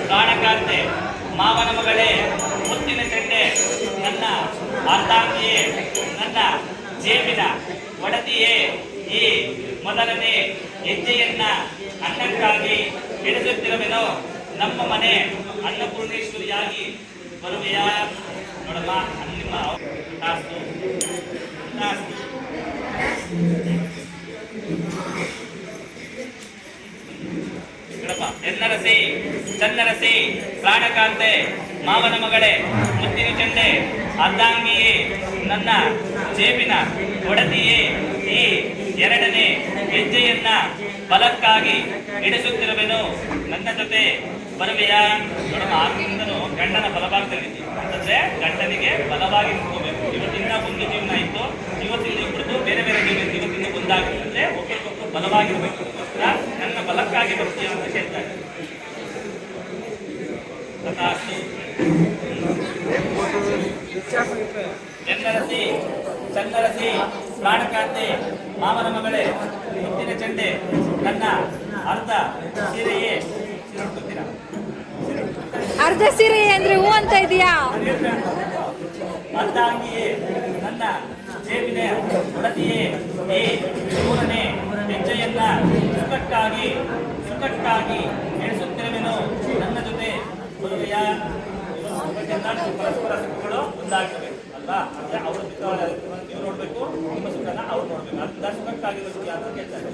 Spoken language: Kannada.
ಪ್ರಾಣಕಾಂತೆ ಮಾವನ ಮಗಳೇ ಮುತ್ತಿನ ಚೆಂಡೆ ನನ್ನ ಅರ್ಧಾಂಗಿಯೇ ನನ್ನ ಜೇಬಿನ ಒಡತಿಯೇ ಈ ಮೊದಲನೇ ಹೆಜ್ಜೆಯನ್ನ ಅನ್ನಕ್ಕಾಗಿ ಇಳಿಸುತ್ತಿರುವೆನೋ ನಮ್ಮ ಮನೆ ಅನ್ನಪೂರ್ಣೇಶ್ವರಿಯಾಗಿ ಬರುವೆಯಾ ನೋಡಮ್ಮ ನಿಮ್ಮ ತಾಸ್ತು ತಾಸ್ತು ಎನ್ನರಸಿ ಚನ್ನರಸಿ ಪ್ರಾಣಕಾಂತೆ ಮಾವನ ಮಗಳೇ ಮುತ್ತಿನ ಚೆಂಡೆ ಅರ್ಧಾಂಗಿಯೇ ನನ್ನ ಜೇಬಿನ ಒಡತಿಯೇ ಈ ಎರಡನೇ ಹೆಜ್ಜೆಯನ್ನ ಬಲಕ್ಕಾಗಿ ಇಡಿಸುತ್ತಿರುವೆನು ನನ್ನ ಜೊತೆ ಬರುವೆಯಾ ನೋಡಮ್ಮ ಆಗಿಂದನು ಗಂಡನ ಬಲಭಾಗದಲ್ಲಿದ್ದು ಅಂತಂದ್ರೆ ಗಂಡನಿಗೆ ಬಲವಾಗಿ ನಿಂತ್ಕೋಬೇಕು. ಇವತ್ತಿಂದ ಒಂದು ಜೀವನ ಇತ್ತು, ಇವತ್ತಿಂದ ಇಬ್ಬರದು ಬೇರೆ ಬೇರೆ ಜೀವನ ಇವತ್ತಿಂದ ಒಂದಾಗುತ್ತೆ ಅಂದ್ರೆ ಒಬ್ಬರಿಗೊಬ್ಬರು ಬಲವಾಗಿರ್ಬೇಕು. ನನ್ನ ಬಲಕ್ಕಾಗಿ ಬರ್ತೀಯ ಅಂತ ಕೇಳ್ತಾರೆ. ಎನ್ನರಸಿ ಚನ್ನರಸಿ ಪ್ರಾಣಕಾಂತೆ ಮಾವನ ಮಗಳೇ ಮುತ್ತಿನ ಚೆಂಡೆ ನನ್ನ ಅರ್ಧ ಸೀರೆಯೇ ಸಿರುಡ್ಕೊತೀರಾ? ಅರ್ಧ ಸೀರೆ ಅಂದ್ರೆ ಹೂ ಅಂತ ಇದೆಯಾ? ಅರ್ಧಾಂಗಿಯೇ ನನ್ನ ಜೇಬಿನ ಒಡತಿಯೇ ಈ ಮೂರನೇ ಹೆಜ್ಜೆಯನ್ನ ಸುಖಕ್ಕಾಗಿ ಎಣಿಸುತ್ತಿರುವೆನು ನನ್ನ ಜೊತೆ ಬರುವೆಯಾ? ಪರಸ್ಪರ ಸುಖಗಳು ಒಂದಾಗ್ತವೆ ಅಲ್ವಾ? ಅಂದ್ರೆ ಅವರು ನೀವು ನೋಡ್ಬೇಕು, ನಿಮ್ಮ ಸುಖನ ಅವ್ರು ನೋಡ್ಬೇಕು. ಅರ್ಧ ಸುಖಕ್ಕಾಗಿ ಬರ್ತೀಯಾ ಅಂತ ಕೇಳ್ತಾರೆ.